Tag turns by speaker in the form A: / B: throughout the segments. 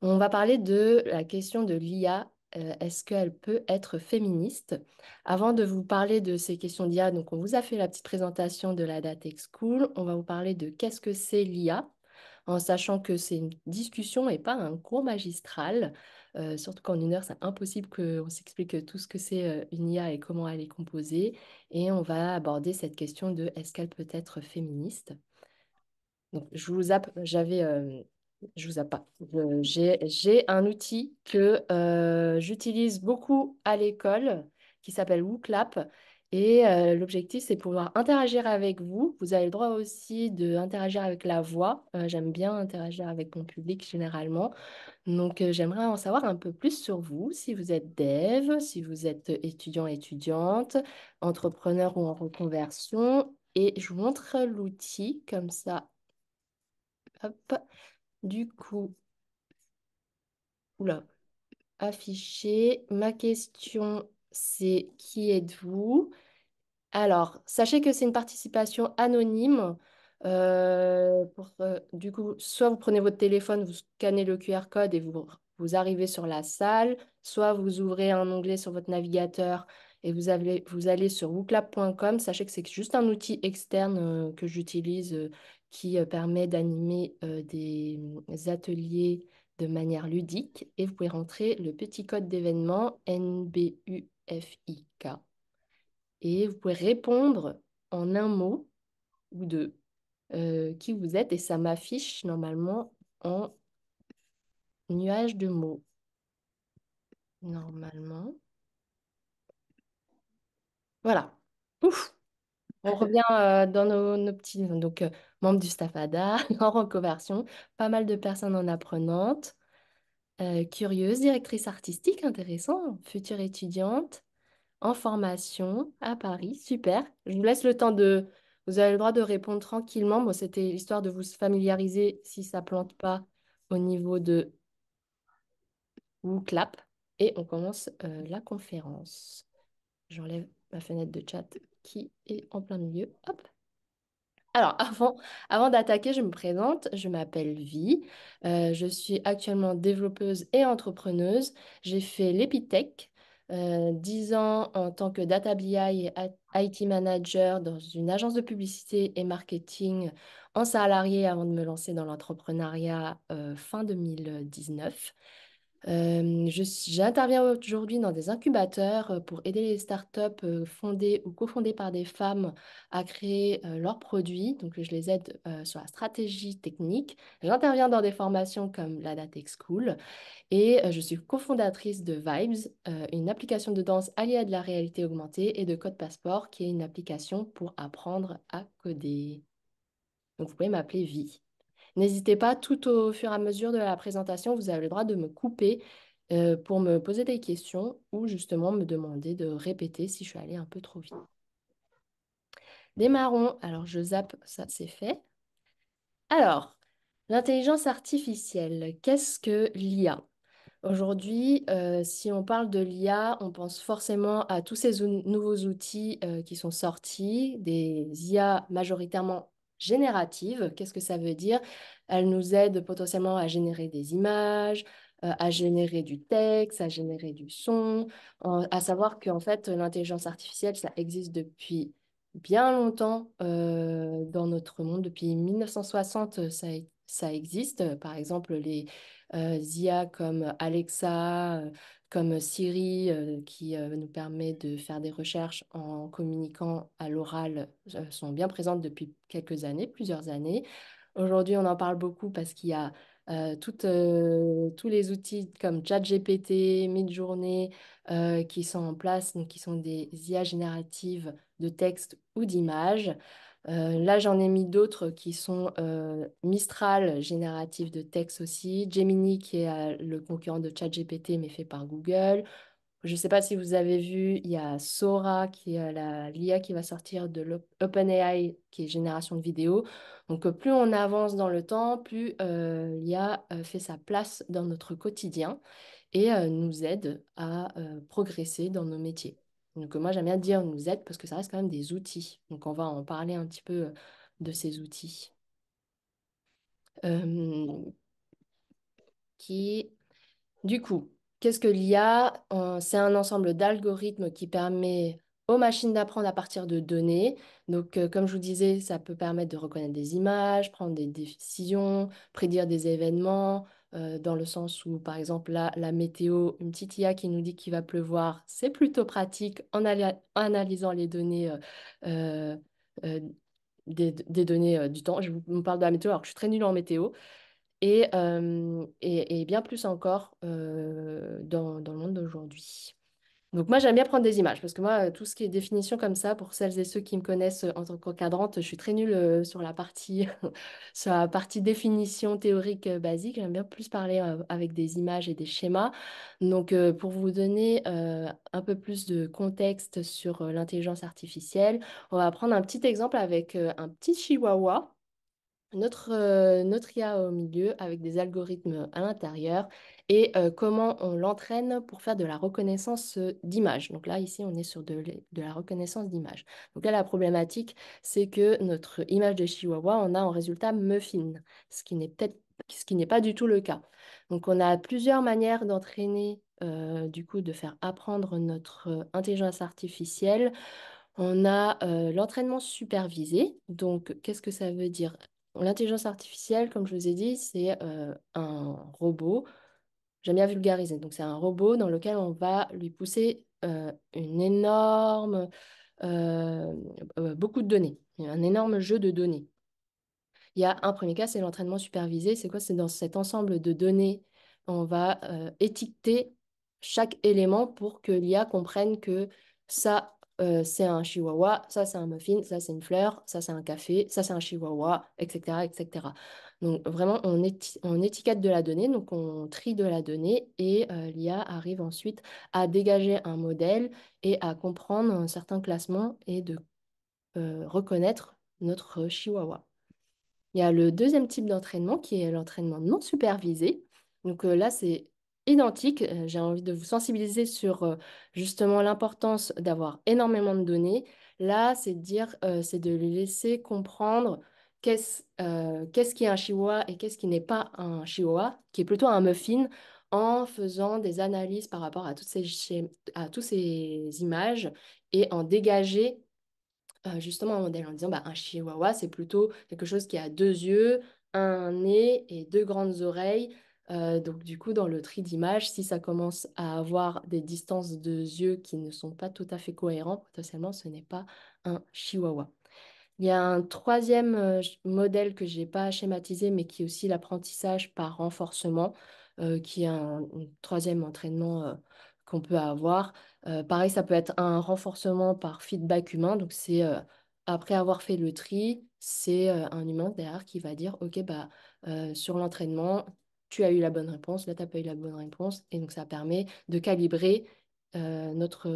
A: On va parler de la question de l'IA. Est-ce qu'elle peut être féministe? Avant de vous parler de ces questions d'IA, donc on vous a fait la petite présentation de la DataX School. On va vous parler de qu'est-ce que c'est l'IA, en sachant que c'est une discussion et pas un cours magistral. Surtout qu'en une heure, c'est impossible qu'on s'explique tout ce que c'est une IA et comment elle est composée. Et on va aborder cette question de est-ce qu'elle peut être féministe? Donc, je vous zappe pas. J'ai un outil que j'utilise beaucoup à l'école qui s'appelle WooClap. Et l'objectif, c'est pouvoir interagir avec vous. Vous avez le droit aussi d'interagir avec la voix. J'aime bien interagir avec mon public généralement. Donc, j'aimerais en savoir un peu plus sur vous, si vous êtes dev, si vous êtes étudiant, étudiante, entrepreneur ou en reconversion. Et je vous montre l'outil comme ça. Hop. Du coup, oula, afficher. Ma question, c'est qui êtes-vous? Alors, sachez que c'est une participation anonyme. Du coup, soit vous prenez votre téléphone, vous scannez le QR code et vous arrivez sur la salle, soit vous ouvrez un onglet sur votre navigateur et vous allez sur wooclap.com. Sachez que c'est juste un outil externe que j'utilise qui permet d'animer des ateliers de manière ludique et vous pouvez rentrer le petit code d'événement NBUFIK et vous pouvez répondre en un mot ou deux qui vous êtes et ça m'affiche normalement en nuage de mots. Normalement. Voilà. Ouf. On revient dans nos petits membres du staff ADA en reconversion. Pas mal de personnes en apprenantes, curieuses, directrice artistique, intéressant, future étudiante. En formation à Paris. Super. Je vous laisse le temps de... Vous avez le droit de répondre tranquillement. Bon, c'était histoire de vous familiariser si ça plante pas au niveau de ou clap. Et on commence la conférence. J'enlève ma fenêtre de chat qui est en plein milieu. Hop. Alors, avant d'attaquer, je me présente. Je m'appelle Vi. Je suis actuellement développeuse et entrepreneuse. J'ai fait l'Epitech, 10 ans en tant que data BI et IT manager dans une agence de publicité et marketing en salarié avant de me lancer dans l'entrepreneuriat fin 2019. J'interviens aujourd'hui dans des incubateurs pour aider les startups fondées ou cofondées par des femmes à créer leurs produits. Donc, je les aide sur la stratégie technique. J'interviens dans des formations comme la Datex School et je suis cofondatrice de Vibes, une application de danse alliée à de la réalité augmentée et de Code Passport, qui est une application pour apprendre à coder. Donc, vous pouvez m'appeler Vi. N'hésitez pas, tout au fur et à mesure de la présentation, vous avez le droit de me couper pour me poser des questions ou justement me demander de répéter si je suis allée un peu trop vite. Démarrons. Alors, je zappe, ça c'est fait. Alors, l'intelligence artificielle, qu'est-ce que l'IA? Aujourd'hui, si on parle de l'IA, on pense forcément à tous ces nouveaux outils qui sont sortis, des IA majoritairement génératives. Qu'est-ce que ça veut dire? Elles nous aident potentiellement à générer des images, à générer du texte, à générer du son, à savoir qu'en fait, l'intelligence artificielle, ça existe depuis bien longtemps dans notre monde. Depuis 1960, ça existe. Par exemple, les IA comme Alexa, comme Siri, qui nous permet de faire des recherches en communiquant à l'oral, sont bien présentes depuis quelques années, plusieurs années. Aujourd'hui, on en parle beaucoup parce qu'il y a tous les outils comme ChatGPT, Midjourney, qui sont en place, donc qui sont des IA génératives de texte ou d'images. Là, j'en ai mis d'autres qui sont Mistral, génératif de texte aussi, Gemini, qui est le concurrent de ChatGPT, mais fait par Google. Je ne sais pas si vous avez vu, il y a Sora, qui est l'IA qui va sortir de l'OpenAI, qui est génération de vidéos. Donc, plus on avance dans le temps, plus l'IA fait sa place dans notre quotidien et nous aide à progresser dans nos métiers. Donc moi j'aime bien dire nous aide parce que ça reste quand même des outils. Donc on va en parler un petit peu de ces outils. Euh, qui du coup, qu'est-ce que l'IA? C'est un ensemble d'algorithmes qui permet aux machines d'apprendre à partir de données. Donc, comme je vous disais, ça peut permettre de reconnaître des images, prendre des décisions, prédire des événements, dans le sens où, par exemple, là, la météo, une petite IA qui nous dit qu'il va pleuvoir, c'est plutôt pratique en analysant les données, euh, euh, des données du temps. Je vous parle de la météo alors que je suis très nulle en météo et bien plus encore dans le monde d'aujourd'hui. Donc moi, j'aime bien prendre des images parce que moi, tout ce qui est définition comme ça, pour celles et ceux qui me connaissent en tant qu'encadrante, je suis très nulle sur la partie, sur la partie définition théorique basique. J'aime bien plus parler avec des images et des schémas. Donc pour vous donner un peu plus de contexte sur l'intelligence artificielle, on va prendre un petit exemple avec un petit chihuahua. Notre IA au milieu avec des algorithmes à l'intérieur et comment on l'entraîne pour faire de la reconnaissance d'images. Donc là, ici, on est sur de la reconnaissance d'images. Donc là, la problématique, c'est que notre image de Chihuahua, on a en résultat muffin, ce qui n'est pas du tout le cas. Donc on a plusieurs manières d'entraîner, du coup, de faire apprendre notre intelligence artificielle. On a l'entraînement supervisé. Donc, qu'est-ce que ça veut dire? L'intelligence artificielle, comme je vous ai dit, c'est un robot. J'aime bien vulgariser. Donc, c'est un robot dans lequel on va lui pousser une énorme, euh, beaucoup de données, un énorme jeu de données. Il y a un premier cas, c'est l'entraînement supervisé. C'est quoi? C'est dans cet ensemble de données, on va étiqueter chaque élément pour que l'IA comprenne que ça, c'est un chihuahua, ça, c'est un muffin, ça, c'est une fleur, ça, c'est un café, ça, c'est un chihuahua, etc., etc. Donc, vraiment, on étiquette de la donnée, donc on trie de la donnée et l'IA arrive ensuite à dégager un modèle et à comprendre un certain classement et de reconnaître notre chihuahua. Il y a le deuxième type d'entraînement qui est l'entraînement non supervisé. Donc là, c'est identique. J'ai envie de vous sensibiliser sur justement l'importance d'avoir énormément de données. Là, c'est de dire, c'est de les laisser comprendre qu'est-ce qui est un chihuahua et qu'est-ce qui n'est pas un chihuahua, qui est plutôt un muffin, en faisant des analyses par rapport à à toutes ces images et en dégager justement un modèle en disant bah, un chihuahua, c'est plutôt quelque chose qui a deux yeux, un nez et deux grandes oreilles. Donc du coup, dans le tri d'image, si ça commence à avoir des distances de yeux qui ne sont pas tout à fait cohérents, potentiellement, ce n'est pas un chihuahua. Il y a un troisième modèle que je n'ai pas schématisé, mais qui est aussi l'apprentissage par renforcement, qui est un troisième entraînement qu'on peut avoir. Pareil, ça peut être un renforcement par feedback humain. Donc, c'est après avoir fait le tri, c'est un humain derrière qui va dire, OK, bah, sur l'entraînement, tu as eu la bonne réponse, là, tu n'as pas eu la bonne réponse. Et donc, ça permet de calibrer notre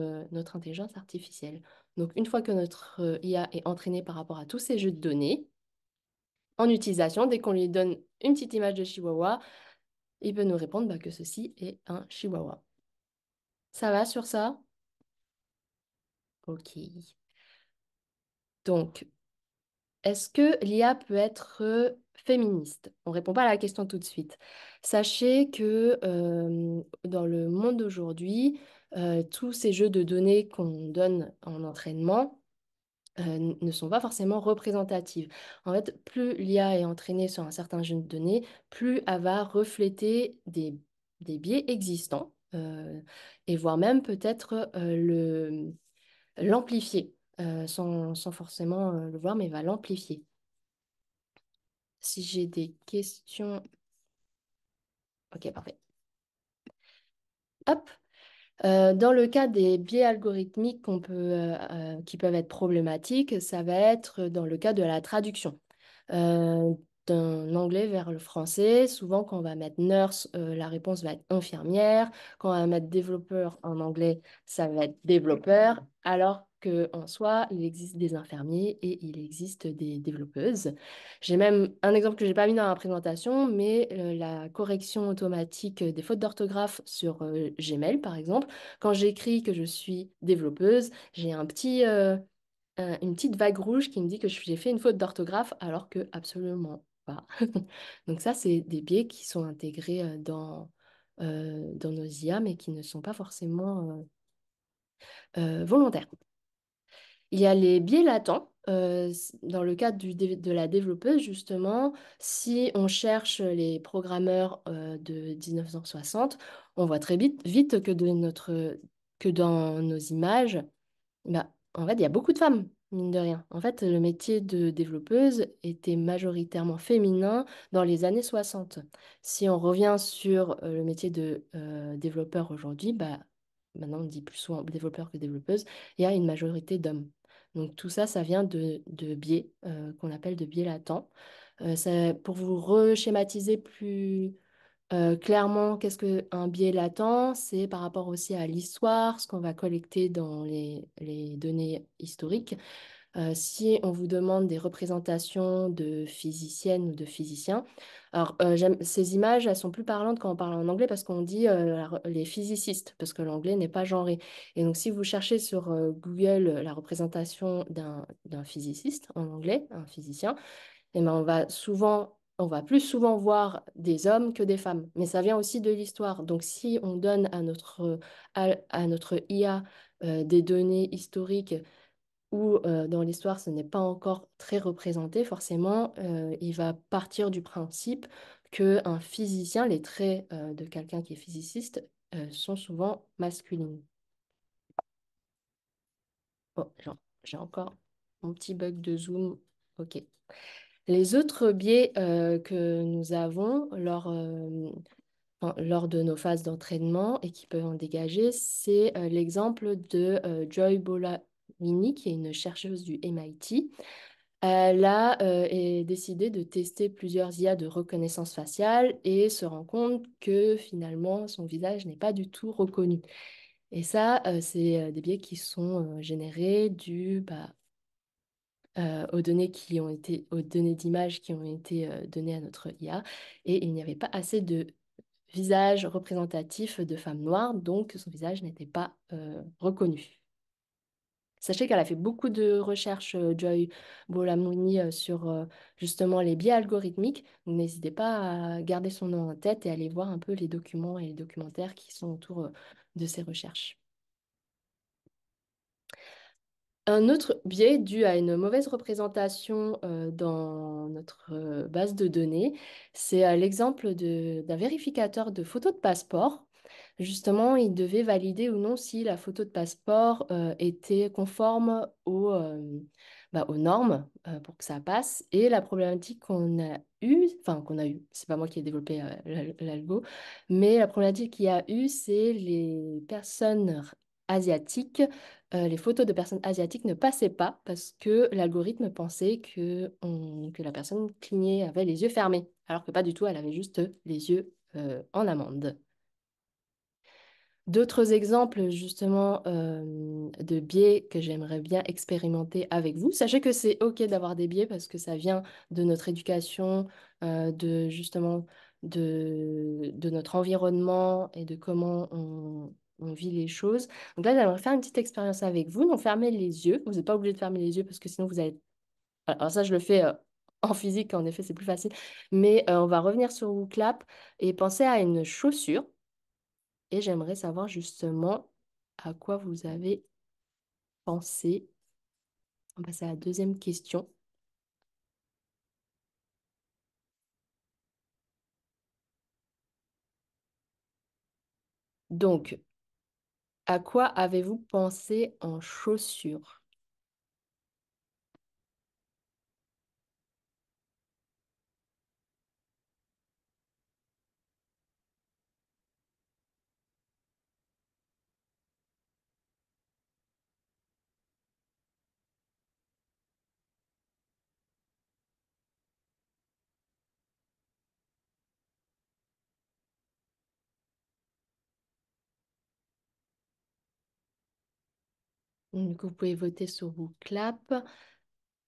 A: intelligence artificielle. Donc, une fois que notre IA est entraînée par rapport à tous ces jeux de données, en utilisation, dès qu'on lui donne une petite image de chihuahua, il peut nous répondre bah, que ceci est un chihuahua. Ça va sur ça? Ok. Donc, est-ce que l'IA peut être féministe? On ne répond pas à la question tout de suite. Sachez que dans le monde d'aujourd'hui, tous ces jeux de données qu'on donne en entraînement, ne sont pas forcément représentatives. En fait, plus l'IA est entraînée sur un certain jeu de données, plus elle va refléter des biais existants et voire même peut-être l'amplifier sans forcément le voir, mais va l'amplifier. Si j'ai des questions... Ok, parfait. Hop. Dans le cas des biais algorithmiques qui peuvent être problématiques, ça va être dans le cas de la traduction. Euh, D'un anglais vers le français, souvent quand on va mettre nurse, la réponse va être infirmière. Quand on va mettre développeur en anglais, ça va être développeur, alors qu'en soi, il existe des infirmiers et il existe des développeuses. J'ai même un exemple que je n'ai pas mis dans la présentation, mais la correction automatique des fautes d'orthographe sur Gmail, par exemple. Quand j'écris que je suis développeuse, j'ai une petite vague rouge qui me dit que j'ai fait une faute d'orthographe alors que absolument pas. Donc ça, c'est des biais qui sont intégrés dans nos IA, mais qui ne sont pas forcément volontaires. Il y a les biais latents. Dans le cadre de la développeuse, justement, si on cherche les programmeurs de 1960, on voit très vite que dans nos images, bah, en fait, il y a beaucoup de femmes, mine de rien. En fait, le métier de développeuse était majoritairement féminin dans les années 60. Si on revient sur le métier de développeur aujourd'hui, bah, maintenant on dit plus souvent développeur que développeuse, il y a une majorité d'hommes. Donc tout ça, ça vient de biais qu'on appelle de biais latents. Pour vous reschématiser plus clairement, qu'est-ce qu'un biais latent? C'est par rapport aussi à l'histoire, ce qu'on va collecter dans les données historiques. Si on vous demande des représentations de physiciennes ou de physiciens, alors ces images, elles sont plus parlantes quand on parle en anglais parce qu'on dit les physicists, parce que l'anglais n'est pas genré. Et donc, si vous cherchez sur Google la représentation d'un physiciste en anglais, un physicien, eh ben, on va plus souvent voir des hommes que des femmes. Mais ça vient aussi de l'histoire. Donc, si on donne à notre IA des données historiques où dans l'histoire ce n'est pas encore très représenté, forcément, il va partir du principe qu'un physicien, les traits de quelqu'un qui est physiciste, sont souvent masculines. Oh, j'ai encore mon petit bug de zoom. OK. Les autres biais que nous avons lors de nos phases d'entraînement et qui peuvent en dégager, c'est l'exemple de Joy Bolamini, qui est une chercheuse du MIT. Elle a décidé de tester plusieurs IA de reconnaissance faciale et se rend compte que finalement son visage n'est pas du tout reconnu. Et ça, c'est des biais qui sont générés aux données d'image qui ont été données à notre IA, et il n'y avait pas assez de visage représentatif de femmes noires, donc son visage n'était pas reconnu. Sachez qu'elle a fait beaucoup de recherches, Joy Bolamwini, sur justement les biais algorithmiques. Donc n'hésitez pas à garder son nom en tête et aller voir un peu les documents et les documentaires qui sont autour de ces recherches. Un autre biais dû à une mauvaise représentation dans notre base de données, c'est l'exemple d'un vérificateur de photos de passeport. Justement, il devait valider ou non si la photo de passeport était conforme aux normes pour que ça passe. Et la problématique qu'on a eue, c'est pas moi qui ai développé l'algo, mais la problématique qu'il y a eu, c'est les personnes asiatiques, les photos de personnes asiatiques ne passaient pas parce que l'algorithme pensait que la personne clignait, avait les yeux fermés, alors que pas du tout, elle avait juste les yeux en amande. D'autres exemples justement de biais que j'aimerais bien expérimenter avec vous. Sachez que c'est OK d'avoir des biais parce que ça vient de notre éducation, de justement de notre environnement et de comment on vit les choses. Donc là, j'aimerais faire une petite expérience avec vous. Donc fermez les yeux. Vous n'êtes pas obligé de fermer les yeux parce que sinon vous allez... Alors ça, je le fais en physique, en effet, c'est plus facile. Mais on va revenir sur WooClap et penser à une chaussure. Et j'aimerais savoir justement à quoi vous avez pensé. On va passer à la deuxième question. Donc, à quoi avez-vous pensé en chaussures? Donc, vous pouvez voter sur WooClap.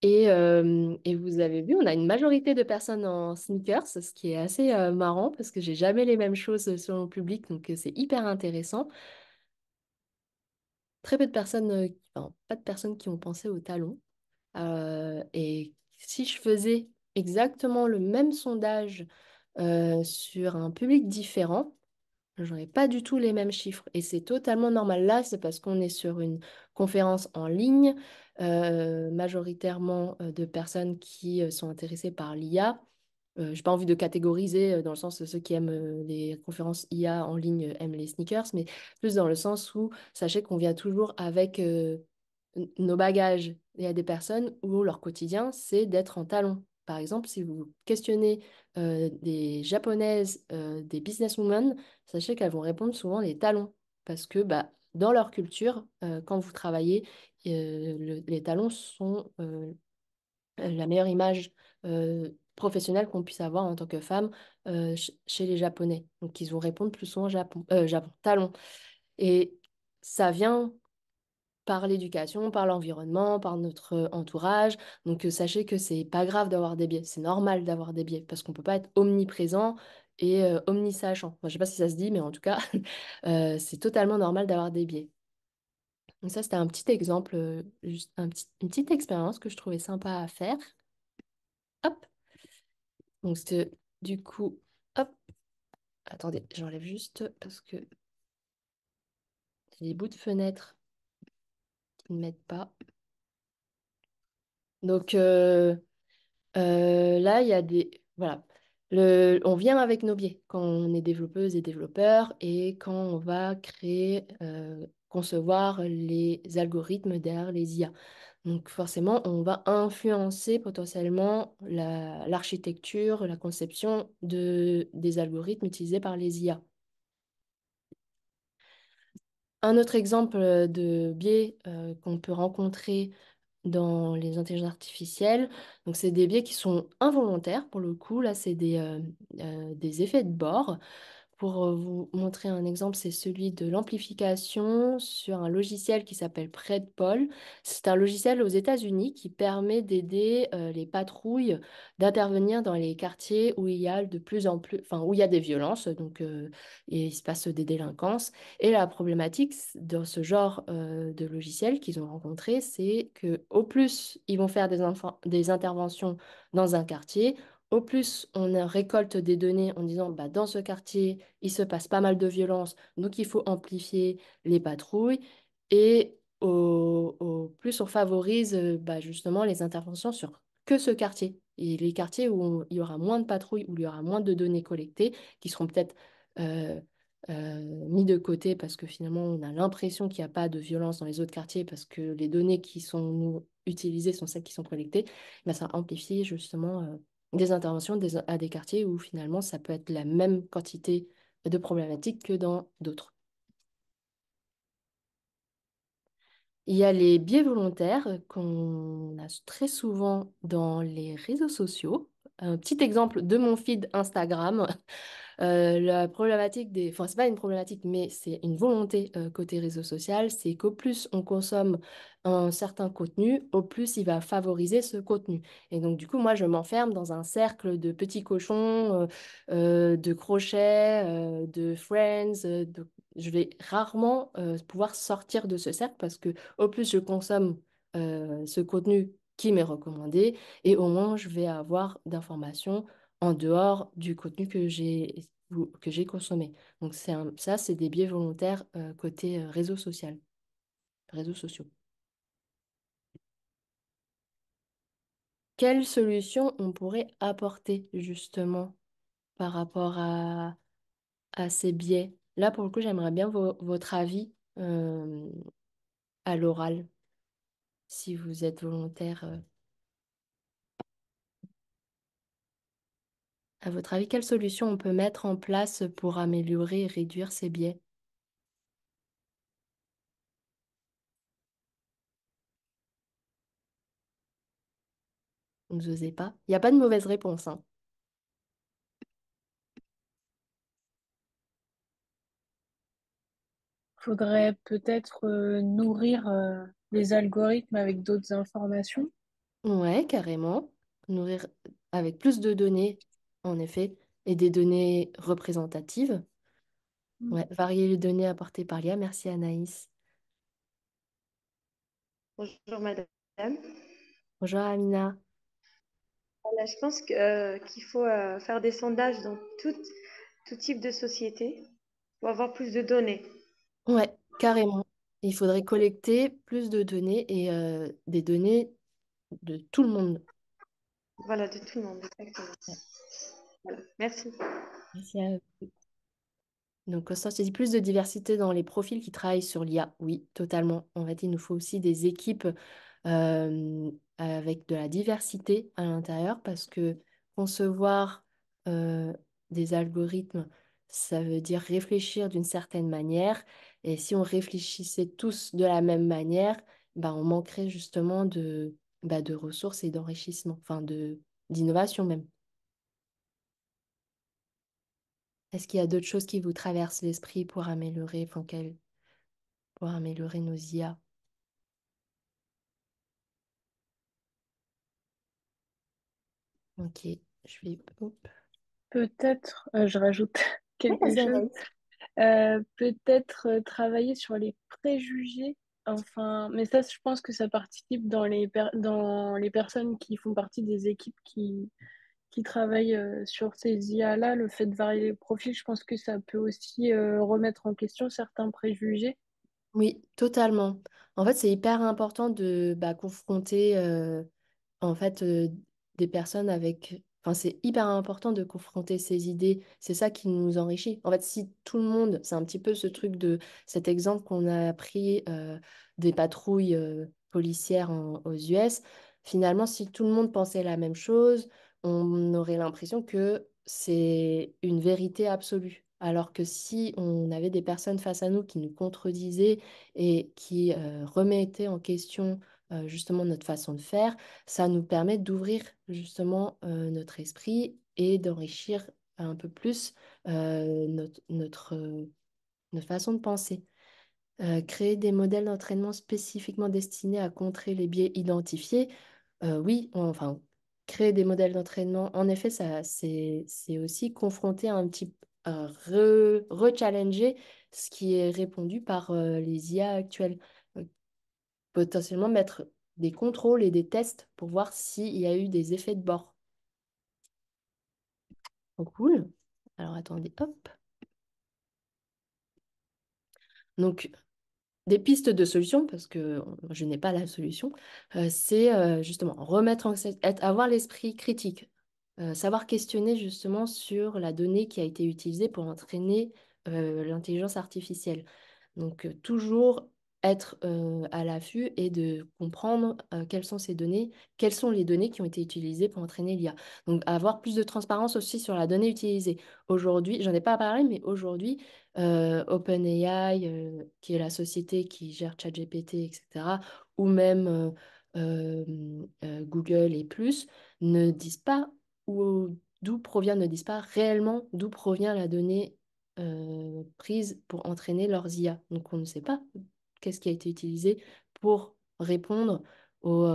A: Et vous avez vu, on a une majorité de personnes en sneakers, ce qui est assez marrant parce que j'ai jamais les mêmes choses selon le public, donc c'est hyper intéressant. Très peu de personnes, enfin, pas de personnes qui ont pensé aux talons. Et si je faisais exactement le même sondage sur un public différent, j'aurais pas du tout les mêmes chiffres. Et c'est totalement normal. Là, c'est parce qu'on est sur une conférence en ligne, majoritairement de personnes qui sont intéressées par l'IA. J'ai pas envie de catégoriser dans le sens de ceux qui aiment les conférences IA en ligne aiment les sneakers, mais plus dans le sens où sachez qu'on vient toujours avec nos bagages. Il y a des personnes où leur quotidien, c'est d'être en talons. Par exemple, si vous questionnez des japonaises, des businesswomen, sachez qu'elles vont répondre souvent les talons. Parce que bah, dans leur culture, quand vous travaillez, les talons sont la meilleure image professionnelle qu'on puisse avoir en tant que femme chez les Japonais. Donc, ils vont répondre plus souvent Japon, talon. Et ça vient par l'éducation, par l'environnement, par notre entourage. Donc, sachez que c'est pas grave d'avoir des biais. C'est normal d'avoir des biais parce qu'on peut pas être omniprésent et omnisachant. Moi, je sais pas si ça se dit, mais en tout cas, c'est totalement normal d'avoir des biais. Donc ça, c'était un petit exemple, juste une petite expérience que je trouvais sympa à faire. Hop. Donc, c'était du coup, hop, attendez, j'enlève juste parce que c'est des bouts de fenêtre qui ne m'aident pas. Donc, là, il y a des... Voilà. On vient avec nos biais quand on est développeuse et développeur et quand on va créer, concevoir les algorithmes derrière les IA. Donc forcément, on va influencer potentiellement l'architecture, la conception des algorithmes utilisés par les IA. Un autre exemple de biais qu'on peut rencontrer dans les intelligences artificielles. Donc, c'est des biais qui sont involontaires pour le coup. Là, c'est des effets de bord. Pour vous montrer un exemple, c'est celui de l'amplification sur un logiciel qui s'appelle Predpol. C'est un logiciel aux États-Unis qui permet d'aider les patrouilles d'intervenir dans les quartiers où il y a de plus en plus, enfin, où il y a des violences, donc et il se passe des délinquances. Et la problématique dans ce genre de logiciel qu'ils ont rencontré, c'est que au plus ils vont faire des interventions dans un quartier, au plus on récolte des données en disant bah, dans ce quartier, il se passe pas mal de violences, donc il faut amplifier les patrouilles. Et au plus on favorise bah, justement les interventions sur que ce quartier. Et les quartiers où il y aura moins de patrouilles, où il y aura moins de données collectées, qui seront peut-être euh, mis de côté parce que finalement on a l'impression qu'il n'y a pas de violence dans les autres quartiers parce que les données qui sont nous, utilisées sont celles qui sont collectées, ben, ça amplifie justement des interventions à des quartiers où finalement ça peut être la même quantité de problématiques que dans d'autres. Il y a les biais volontaires qu'on a très souvent dans les réseaux sociaux. Un petit exemple de mon feed Instagram. La problématique des... Enfin, c'est pas une problématique, mais c'est une volonté côté réseau social, c'est qu'au plus on consomme un certain contenu, au plus il va favoriser ce contenu. Et donc, du coup, moi, je m'enferme dans un cercle de petits cochons, de crochets, de friends. Je vais rarement pouvoir sortir de ce cercle parce que au plus je consomme ce contenu qui m'est recommandé, et au moins je vais avoir d'informations en dehors du contenu que j'ai consommé. Donc ça, c'est des biais volontaires côté réseau social, réseaux sociaux. Quelle solution on pourrait apporter justement par rapport à ces biais? Là, pour le coup, j'aimerais bien votre avis à l'oral, si vous êtes volontaire. À votre avis, quelle solution on peut mettre en place pour améliorer et réduire ces biais? Vous n'osez pas? Il n'y a pas de mauvaise réponse, hein.
B: Faudrait peut-être nourrir les algorithmes avec d'autres informations.
A: Ouais, carrément. Nourrir avec plus de données, en effet, et des données représentatives. Ouais, varier les données apportées par l'IA. Merci Anaïs.
C: Bonjour madame.
A: Bonjour Amina.
C: Voilà, je pense qu'il faut faire des sondages dans tout type de société pour avoir plus de données.
A: Ouais, carrément. Il faudrait collecter plus de données et des données de tout le monde.
C: Voilà, de tout le monde, exactement.
A: Ouais.
C: Voilà. Merci.
A: Merci à eux. Donc, Constance, tu dis plus de diversité dans les profils qui travaillent sur l'IA. Oui, totalement. En fait, il nous faut aussi des équipes avec de la diversité à l'intérieur parce que concevoir euh, des algorithmes, ça veut dire réfléchir d'une certaine manière. Et si on réfléchissait tous de la même manière, bah, on manquerait justement de ressources et d'enrichissement, enfin d'innovation même. Est-ce qu'il y a d'autres choses qui vous traversent l'esprit pour améliorer nos IA? Ok, je vais... Hop.
B: Peut-être, je rajoute
A: Ouais,
B: quelque
A: vas-y,
B: chose.
A: Anaïs.
B: Peut-être travailler sur les préjugés. Enfin, mais ça, je pense que ça participe dans les personnes qui font partie des équipes qui travaillent sur ces IA-là. Le fait de varier les profils, je pense que ça peut aussi remettre en question certains préjugés.
A: Oui, totalement. En fait, c'est hyper important de confronter en fait des personnes avec... Enfin, c'est hyper important de confronter ces idées. C'est ça qui nous enrichit. En fait, si tout le monde, c'est un petit peu ce truc de cet exemple qu'on a pris des patrouilles policières aux US. Finalement, si tout le monde pensait la même chose, on aurait l'impression que c'est une vérité absolue. Alors que si on avait des personnes face à nous qui nous contredisaient et qui remettaient en question justement notre façon de faire, ça nous permet d'ouvrir justement notre esprit et d'enrichir un peu plus notre façon de penser. Créer des modèles d'entraînement spécifiquement destinés à contrer les biais identifiés. Oui, enfin, créer des modèles d'entraînement, en effet, c'est aussi confronter un petit, re-challenger ce qui est répondu par les IA actuels. Euh, Potentiellement mettre des contrôles et des tests pour voir s'il y a eu des effets de bord. Donc, cool. Alors, attendez, hop. Donc, des pistes de solutions, parce que je n'ai pas la solution, c'est justement avoir l'esprit critique, savoir questionner justement sur la donnée qui a été utilisée pour entraîner l'intelligence artificielle. Donc, toujours être à l'affût et de comprendre quelles sont ces données, quelles sont les données qui ont été utilisées pour entraîner l'IA. Donc, avoir plus de transparence aussi sur la donnée utilisée. Aujourd'hui, j'en ai pas parlé, mais aujourd'hui, OpenAI, qui est la société qui gère ChatGPT, etc., ou même Google et plus, ne disent pas ne disent pas réellement d'où provient la donnée prise pour entraîner leurs IA. Donc on ne sait pas qu'est-ce qui a été utilisé pour répondre aux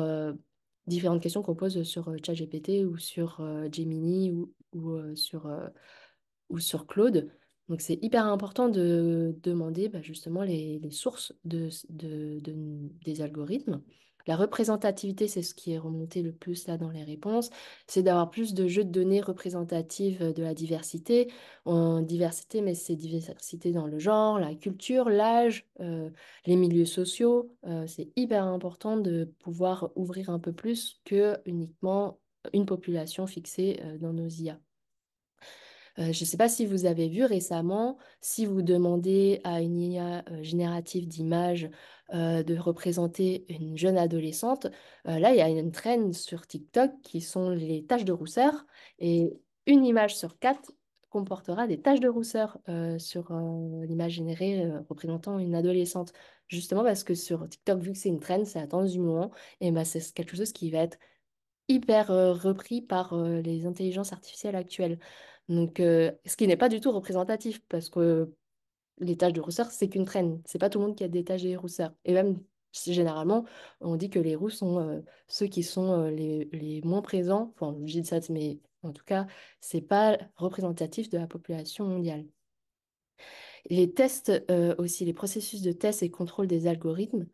A: différentes questions qu'on pose sur ChatGPT ou sur Gemini ou sur Claude. Donc c'est hyper important de demander justement les sources des algorithmes. La représentativité, c'est ce qui est remonté le plus là dans les réponses, c'est d'avoir plus de jeux de données représentatifs de la diversité. En diversité, mais c'est diversité dans le genre, la culture, l'âge, les milieux sociaux. C'est hyper important de pouvoir ouvrir un peu plus que uniquement une population fixée dans nos IA. Je ne sais pas si vous avez vu récemment, si vous demandez à une IA générative d'images de représenter une jeune adolescente, là, il y a une trend sur TikTok qui sont les taches de rousseur. Et une image sur quatre comportera des taches de rousseur sur l'image générée représentant une adolescente. Justement parce que sur TikTok, vu que c'est une trend, c'est la tendance du moment, et ben, c'est quelque chose qui va être hyper repris par les intelligences artificielles actuelles. Donc, ce qui n'est pas du tout représentatif, parce que les tâches de rousseur, c'est qu'une traîne. C'est pas tout le monde qui a des tâches de rousseur. Et même, généralement, on dit que les roux sont ceux qui sont les moins présents. Enfin, je dis ça, mais en tout cas, c'est pas représentatif de la population mondiale. Les tests aussi, les processus de test et contrôle des algorithmes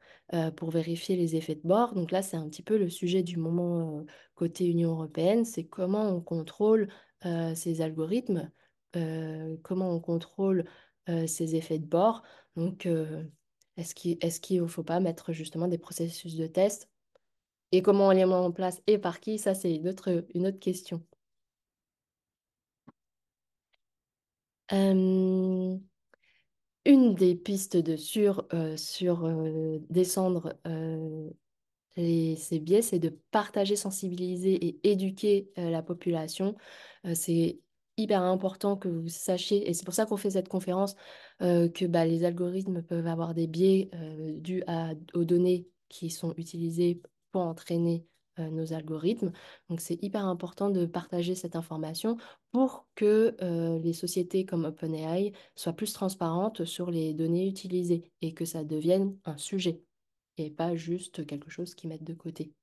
A: pour vérifier les effets de bord. Donc là, c'est un petit peu le sujet du moment côté Union européenne, c'est comment on contrôle ces algorithmes, comment on contrôle ces effets de bord. Donc, est-ce qu'il ne faut pas mettre justement des processus de test et comment on les met en place et par qui? Ça, c'est une autre question. Euh, Une des pistes sur descendre ces biais, c'est de partager, sensibiliser et éduquer la population. C'est hyper important que vous sachiez, et c'est pour ça qu'on fait cette conférence, que bah, les algorithmes peuvent avoir des biais dus aux données qui sont utilisées pour entraîner nos algorithmes. Donc c'est hyper important de partager cette information pour que les sociétés comme OpenAI soient plus transparentes sur les données utilisées et que ça devienne un sujet et pas juste quelque chose qu'ils mettent de côté.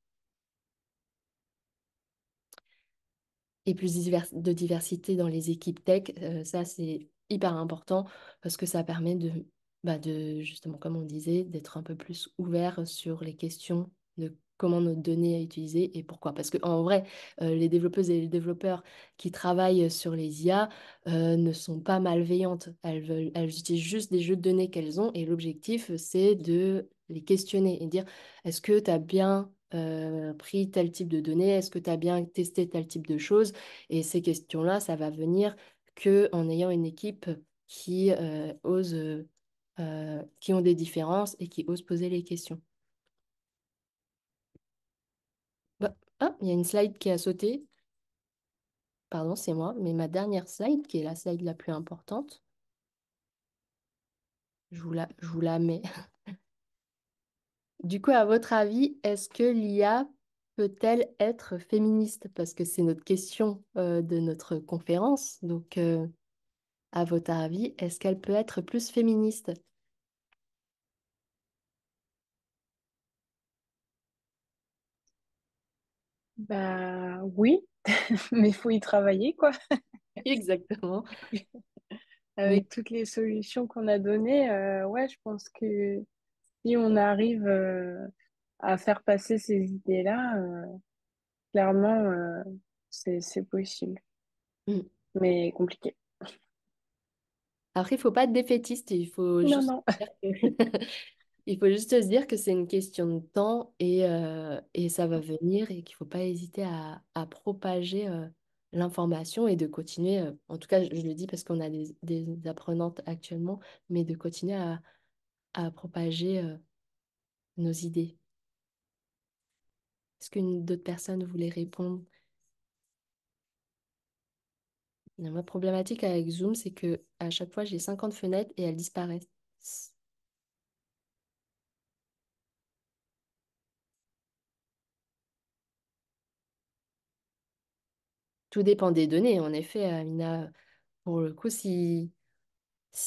A: Et plus de diversité dans les équipes tech, ça c'est hyper important parce que ça permet de justement, comme on disait, d'être un peu plus ouvert sur les questions de comment notre donnée est utilisée et pourquoi. Parce qu'en vrai, les développeuses et les développeurs qui travaillent sur les IA ne sont pas malveillantes. Elles utilisent juste des jeux de données qu'elles ont et l'objectif, c'est de les questionner et dire, est-ce que tu as bien pris tel type de données? Est-ce que tu as bien testé tel type de choses? Et ces questions-là, ça va venir que en ayant une équipe qui ose, qui ont des différences et qui osent poser les questions. Bah, ah, il y a une slide qui a sauté. Pardon, c'est moi, mais ma dernière slide, qui est la slide la plus importante, je vous la mets. Du coup, à votre avis, est-ce que l'IA peut-elle être féministe? Parce que c'est notre question de notre conférence. Donc, à votre avis, est-ce qu'elle peut être plus féministe?
B: Bah oui, mais il faut y travailler, quoi.
A: Exactement. Oui.
B: Avec toutes les solutions qu'on a données, ouais, je pense que si on arrive à faire passer ces idées-là, clairement, c'est possible,
A: Mm.
B: mais compliqué.
A: Après, il faut pas être défaitiste,
B: Non, non.
A: il faut juste se dire que c'est une question de temps et ça va venir et qu'il faut pas hésiter à propager l'information et de continuer, en tout cas, je le dis parce qu'on a des apprenantes actuellement, mais de continuer à propager nos idées. Est-ce qu'une d'autres personnes voulaient répondre? Ma problématique avec Zoom, c'est que à chaque fois, j'ai 50 fenêtres et elles disparaissent. Tout dépend des données, en effet, Amina. Pour le coup, si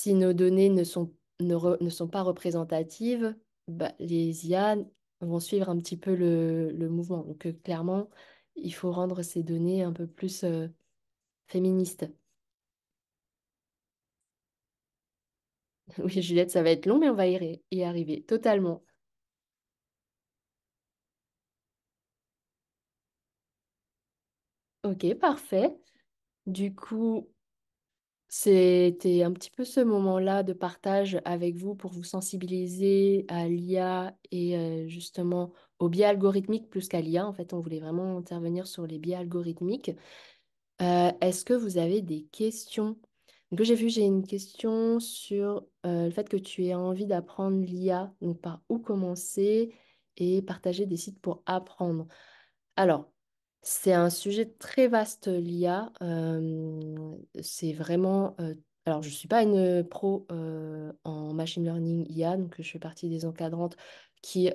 A: nos données ne sont pas représentatives, bah, les IA vont suivre un petit peu le mouvement. Donc, clairement, il faut rendre ces données un peu plus féministes. Oui, Juliette, ça va être long, mais on va y arriver totalement. Ok, parfait. Du coup, c'était un petit peu ce moment-là de partage avec vous pour vous sensibiliser à l'IA et justement aux biais algorithmiques plus qu'à l'IA. En fait, on voulait vraiment intervenir sur les biais algorithmiques. Est-ce que vous avez des questions? Donc, j'ai une question sur le fait que tu aies envie d'apprendre l'IA, donc par où commencer et partager des sites pour apprendre. Alors, c'est un sujet très vaste, l'IA. C'est vraiment... alors, je ne suis pas une pro en machine learning IA, donc je fais partie des encadrantes qui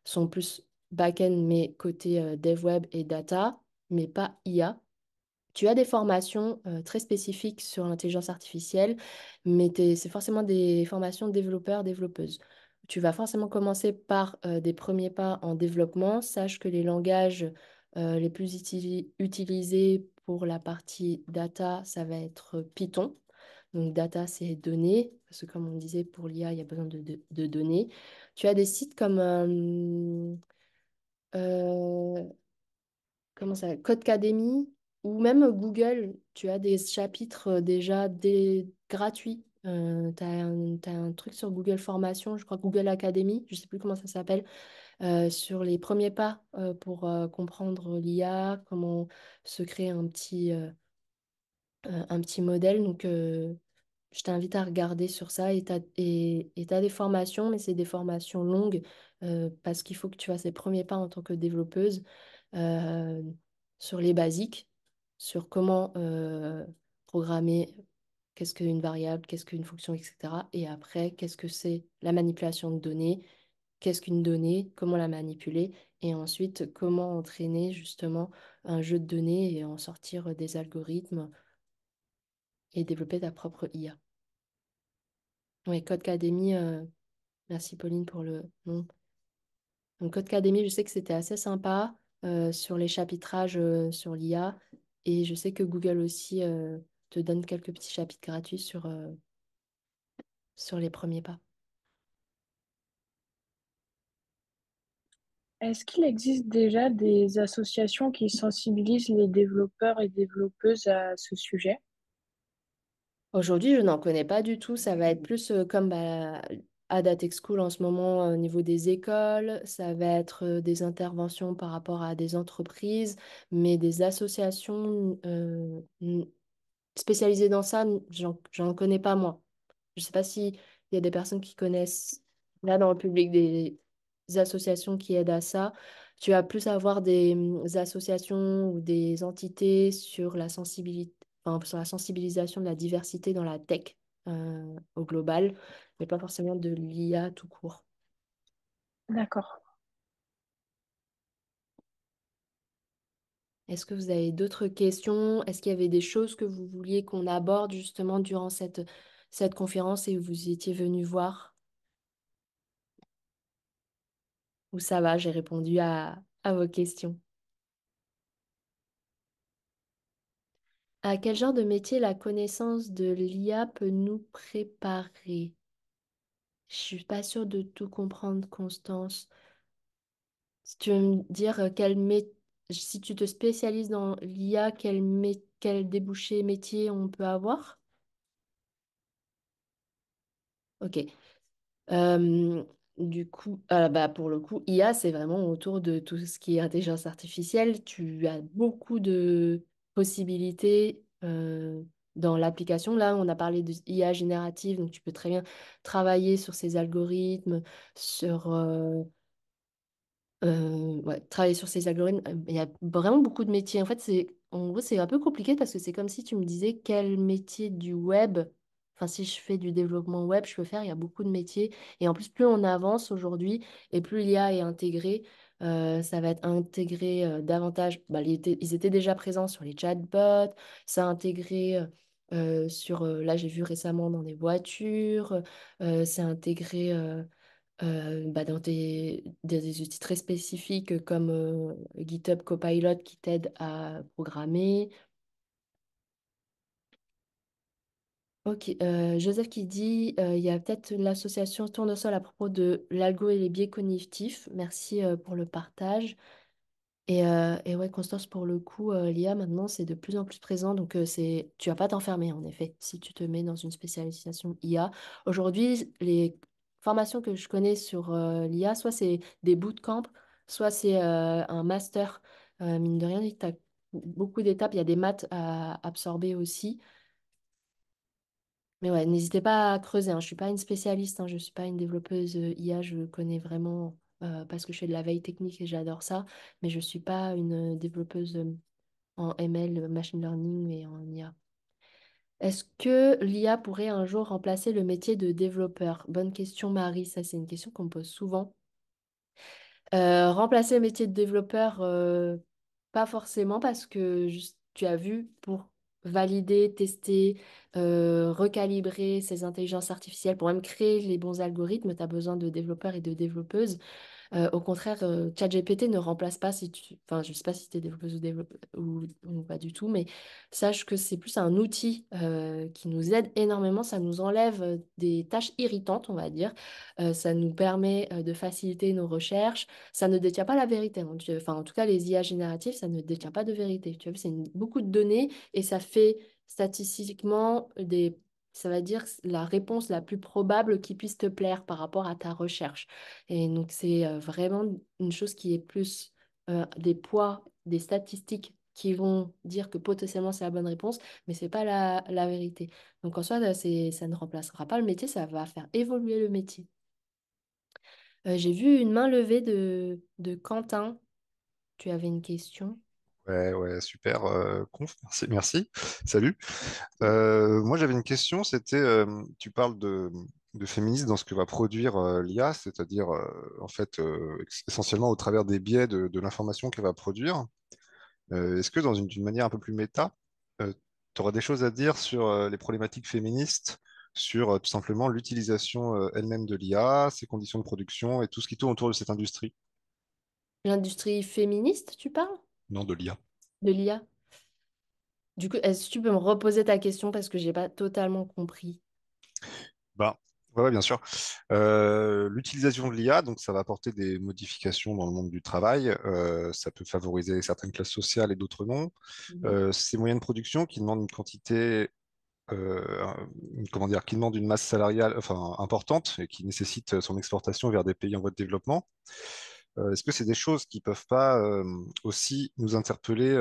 A: sont plus back-end, mais côté dev web et data, mais pas IA. Tu as des formations très spécifiques sur l'intelligence artificielle, mais c'est forcément des formations développeurs-développeuses. Tu vas forcément commencer par des premiers pas en développement. Sache que les langages les plus utilisés pour la partie data, ça va être Python. Donc, data, c'est données, parce que comme on disait, pour l'IA, il y a besoin de données. Tu as des sites comme euh, comment ça s'appelle, Codecademy ou même Google. Tu as des chapitres déjà gratuits. T'as un truc sur Google Formation, je crois Google Academy, je sais plus comment ça s'appelle, sur les premiers pas pour comprendre l'IA, comment se créer un petit modèle. Donc, je t'invite à regarder sur ça et t'as des formations, mais c'est des formations longues parce qu'il faut que tu fasses les premiers pas en tant que développeuse euh, sur les basiques, sur comment programmer, qu'est-ce qu'une variable, qu'est-ce qu'une fonction, etc. Et après, qu'est-ce que c'est la manipulation de données, qu'est-ce qu'une donnée, comment la manipuler, et ensuite comment entraîner justement un jeu de données et en sortir des algorithmes et développer ta propre IA. Oui, Codecademy, merci Pauline pour le nom. Donc Codecademy, je sais que c'était assez sympa sur les chapitrages sur l'IA et je sais que Google aussi te donne quelques petits chapitres gratuits sur les premiers pas.
B: Est-ce qu'il existe déjà des associations qui sensibilisent les développeurs et développeuses à ce sujet?
A: Aujourd'hui, je n'en connais pas du tout. Ça va être plus comme bah, Ada Tech School en ce moment au niveau des écoles. Ça va être des interventions par rapport à des entreprises, mais des associations spécialisées dans ça, j'en connais pas moi. Je sais pas s'il y a des personnes qui connaissent là dans le public des associations qui aident à ça. Tu vas plus avoir des associations ou des entités sur la sur la sensibilisation de la diversité dans la tech au global, mais pas forcément de l'IA tout court.
B: D'accord.
A: Est-ce que vous avez d'autres questions? Est-ce qu'il y avait des choses que vous vouliez qu'on aborde justement durant cette conférence et où vous étiez venu voir? Ou ça va, j'ai répondu à vos questions. À quel genre de métier la connaissance de l'IA peut nous préparer? Je suis pas sûre de tout comprendre, Constance. Si tu veux me dire si tu te spécialises dans l'IA, quel débouché métier on peut avoir? Ok. Euh, du coup, bah, pour le coup, IA, c'est vraiment autour de tout ce qui est intelligence artificielle. Tu as beaucoup de possibilités dans l'application. Là, on a parlé de IA générative, donc tu peux très bien travailler sur ces algorithmes, sur ouais, travailler sur ces algorithmes. Il y a vraiment beaucoup de métiers. En fait, en gros, c'est un peu compliqué parce que c'est comme si tu me disais quel métier du web, enfin, si je fais du développement web, je peux faire. Il y a beaucoup de métiers. Et en plus, plus on avance aujourd'hui et plus l'IA est intégrée, ça va être intégré davantage. Bah, ils étaient déjà présents sur les chatbots, ça a intégré. Là, j'ai vu récemment dans des voitures, c'est intégré bah, dans des outils très spécifiques comme GitHub Copilot qui t'aide à programmer. Ok, Joseph qui dit il y a peut-être l'association Tournesol à propos de l'algo et les biais cognitifs. Merci pour le partage. Et ouais, Constance, pour le coup, l'IA maintenant, c'est de plus en plus présent. Donc, tu vas pas t'enfermer, en effet, si tu te mets dans une spécialisation IA. Aujourd'hui, les formations que je connais sur l'IA, soit c'est des bootcamps, soit c'est un master. Mine de rien, tu as beaucoup d'étapes. Il y a des maths à absorber aussi. Mais ouais, n'hésitez pas à creuser, hein. Je suis pas une spécialiste, hein. Je suis pas une développeuse IA. Je connais vraiment parce que je fais de la veille technique et j'adore ça. Mais je suis pas une développeuse en ML, machine learning et en IA. Est-ce que l'IA pourrait un jour remplacer le métier de développeur? Bonne question, Marie. Ça, c'est une question qu'on me pose souvent. Remplacer le métier de développeur, pas forcément parce que tu as vu, pour valider, tester, recalibrer ces intelligences artificielles, pour même créer les bons algorithmes, tu as besoin de développeurs et de développeuses. Au contraire, ChatGPT ne remplace pas si tu... Enfin, je sais pas si tu es développeuse ou pas du tout, mais sache que c'est plus un outil qui nous aide énormément. Ça nous enlève des tâches irritantes, on va dire. Ça nous permet de faciliter nos recherches. Ça ne détient pas la vérité, hein. Enfin, en tout cas, les IA génératifs, ça ne détient pas de vérité. Tu vois, beaucoup de données et ça fait statistiquement des... Ça va dire la réponse la plus probable qui puisse te plaire par rapport à ta recherche. Et donc, c'est vraiment une chose qui est plus des poids, des statistiques qui vont dire que potentiellement c'est la bonne réponse, mais c'est pas la vérité. Donc, en soi, ça ne remplacera pas le métier, ça va faire évoluer le métier. J'ai vu une main levée de Quentin. Tu avais une question?
D: Ouais, ouais, super, conf, merci, merci. Salut. Moi, j'avais une question, c'était, tu parles de féminisme dans ce que va produire l'IA, c'est-à-dire, en fait, essentiellement au travers des biais de l'information qu'elle va produire. Est-ce que, d'une manière un peu plus méta, tu aurais des choses à dire sur les problématiques féministes, sur tout simplement l'utilisation elle-même de l'IA, ses conditions de production et tout ce qui tourne autour de cette industrie?
A: L'industrie féministe, tu parles?
D: Non, de l'IA.
A: De l'IA? Du coup, est-ce que tu peux me reposer ta question parce que j'ai pas totalement compris?
D: Ben, ouais, bien sûr. L'utilisation de l'IA, donc ça va apporter des modifications dans le monde du travail. Ça peut favoriser certaines classes sociales et d'autres non.
A: Mhm.
D: Ces moyens de production qui demandent une quantité, comment dire, qui demandent une masse salariale, enfin importante et qui nécessitent son exportation vers des pays en voie de développement. Est-ce que c'est des choses qui peuvent pas aussi nous interpeller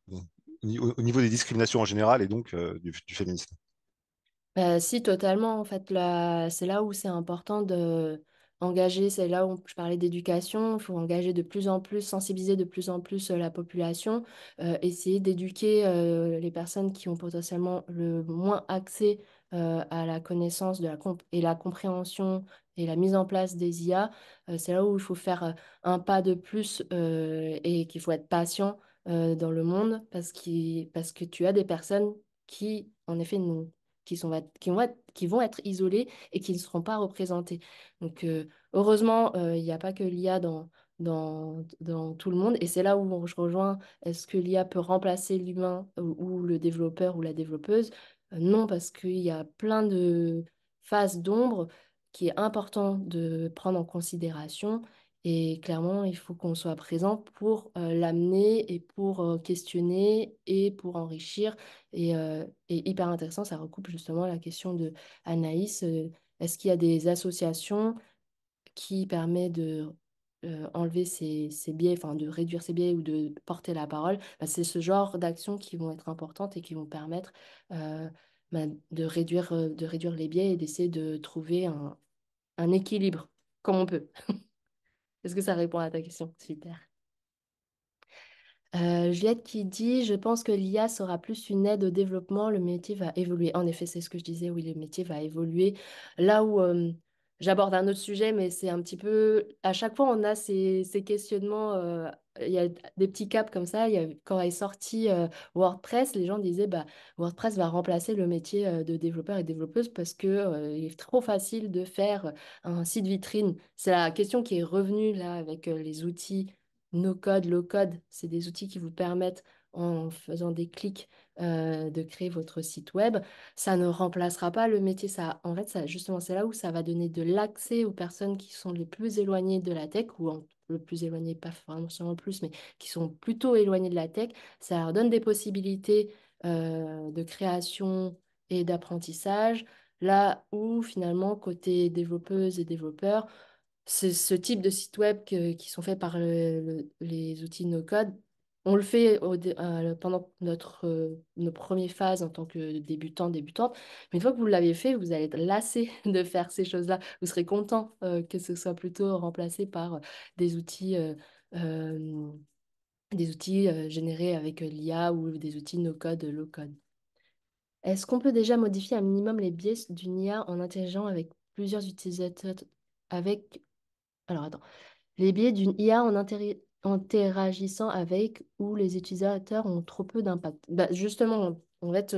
D: bon, au niveau des discriminations en général et donc du féminisme?
A: Si, totalement. En fait, là, c'est là où c'est important de engager, c'est là où je parlais d'éducation. Il faut engager de plus en plus, sensibiliser de plus en plus la population, essayer d'éduquer les personnes qui ont potentiellement le moins accès à la connaissance et la compréhension et la mise en place des IA. C'est là où il faut faire un pas de plus et qu'il faut être patient dans le monde parce que tu as des personnes qui, en effet, nous qui vont être isolés et qui ne seront pas représentés. Donc, heureusement, il n'y a pas que l'IA dans tout le monde. Et c'est là où je rejoins, est-ce que l'IA peut remplacer l'humain ou le développeur ou la développeuse? Non, parce qu'il y a plein de phases d'ombre qui est important de prendre en considération. Et clairement, il faut qu'on soit présent pour l'amener et pour questionner et pour enrichir et hyper intéressant, ça recoupe justement la question de Anaïs. Est-ce qu'il y a des associations qui permettent de enlever ces biais, enfin de réduire ces biais ou de porter la parole? Bah, c'est ce genre d'actions qui vont être importantes et qui vont permettre euh, de réduire les biais et d'essayer de trouver un équilibre comme on peut. Est-ce que ça répond à ta question? Super. Juliette qui dit, je pense que l'IA sera plus une aide au développement, le métier va évoluer. En effet, c'est ce que je disais, oui, le métier va évoluer. Là où j'aborde un autre sujet, mais c'est un petit peu, à chaque fois, on a ces questionnements, il y a des petits caps comme ça. Quand est sorti WordPress, les gens disaient, bah, WordPress va remplacer le métier de développeur et développeuse parce que, il est trop facile de faire un site vitrine. C'est la question qui est revenue là avec les outils no code, low code, c'est des outils qui vous permettent, en faisant des clics, de créer votre site web. Ça ne remplacera pas le métier. Ça, en fait, ça, justement, c'est là où ça va donner de l'accès aux personnes qui sont les plus éloignées de la tech, le plus éloigné, pas forcément le plus, mais qui sont plutôt éloignées de la tech. Ça leur donne des possibilités de création et d'apprentissage. Là où, finalement, côté développeuses et développeurs, ce type de site web qui sont faits par les outils no-code, on le fait pendant nos premières phases en tant que débutant, débutante. Mais une fois que vous l'avez fait, vous allez être lassé de faire ces choses-là. Vous serez content que ce soit plutôt remplacé par des outils, euh, générés avec l'IA ou des outils no-code, low-code. Est-ce qu'on peut déjà modifier un minimum les biais d'une IA en intelligent avec plusieurs utilisateurs avec... Alors, attends. Les biais d'une IA interagissant avec où les utilisateurs ont trop peu d'impact. Bah, justement, en fait,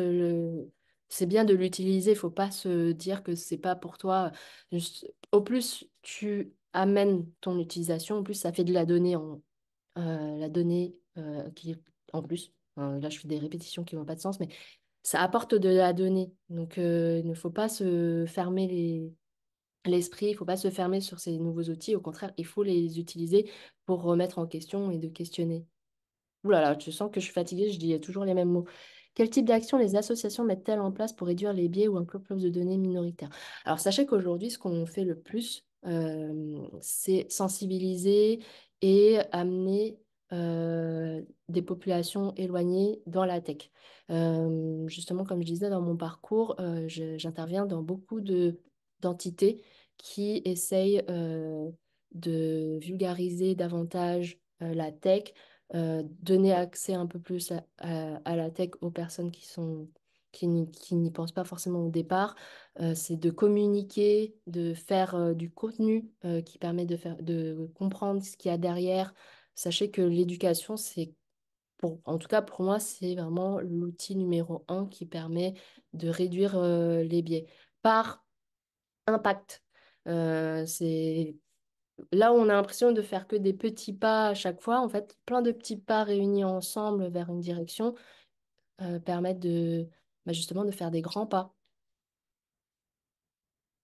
A: c'est bien de l'utiliser. Il faut pas se dire que c'est pas pour toi. Au plus tu amène ton utilisation. En plus, ça fait de la donnée la donnée qui en plus. Là, je fais des répétitions qui n'ont pas de sens, mais ça apporte de la donnée. Donc, il ne faut pas se fermer l'esprit, il ne faut pas se fermer sur ces nouveaux outils. Au contraire, il faut les utiliser pour remettre en question et de questionner. Ouh là là, tu sens que je suis fatiguée, je dis toujours les mêmes mots. Quel type d'action les associations mettent-elles en place pour réduire les biais ou un corpus de données minoritaires? Alors, sachez qu'aujourd'hui, ce qu'on fait le plus, c'est sensibiliser et amener des populations éloignées dans la tech. Justement, comme je disais dans mon parcours, j'interviens dans beaucoup d'entités qui essayent de vulgariser davantage la tech, donner accès un peu plus à la tech aux personnes qui n'y pensent pas forcément au départ. C'est de communiquer, de faire du contenu qui permet de comprendre ce qu'il y a derrière. Sachez que l'éducation, en tout cas pour moi, c'est vraiment l'outil numéro un qui permet de réduire les biais. Par impact. C'est là où on a l'impression de faire que des petits pas à chaque fois, en fait, plein de petits pas réunis ensemble vers une direction permettent justement de faire des grands pas.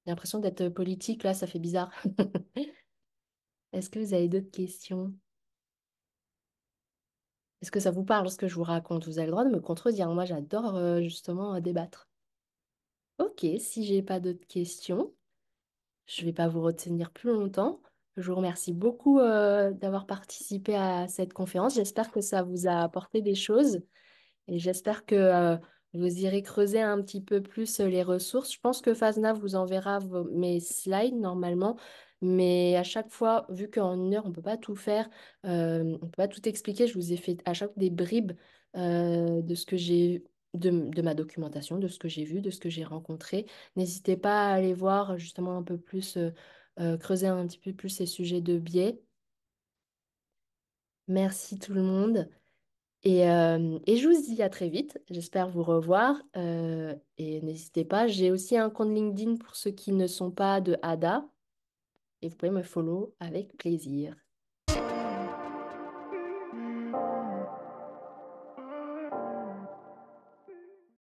A: J'ai l'impression d'être politique, là, ça fait bizarre. Est-ce que vous avez d'autres questions? Est-ce que ça vous parle ce que je vous raconte? Vous avez le droit de me contredire. Moi, j'adore justement débattre. Ok, si j'ai pas d'autres questions, je ne vais pas vous retenir plus longtemps. Je vous remercie beaucoup d'avoir participé à cette conférence. J'espère que ça vous a apporté des choses. Et j'espère que vous irez creuser un petit peu plus les ressources. Je pense que Fazna vous enverra mes slides normalement, mais à chaque fois, vu qu'en une heure, on ne peut pas tout faire, on ne peut pas tout expliquer, je vous ai fait à chaque fois des bribes de ce que de ma documentation, de ce que j'ai vu, de ce que j'ai rencontré. N'hésitez pas à aller voir justement un peu plus, creuser un petit peu plus ces sujets de biais. Merci tout le monde. Et je vous dis à très vite. J'espère vous revoir. Et n'hésitez pas, j'ai aussi un compte LinkedIn pour ceux qui ne sont pas de ADA. Et vous pouvez me follow avec plaisir.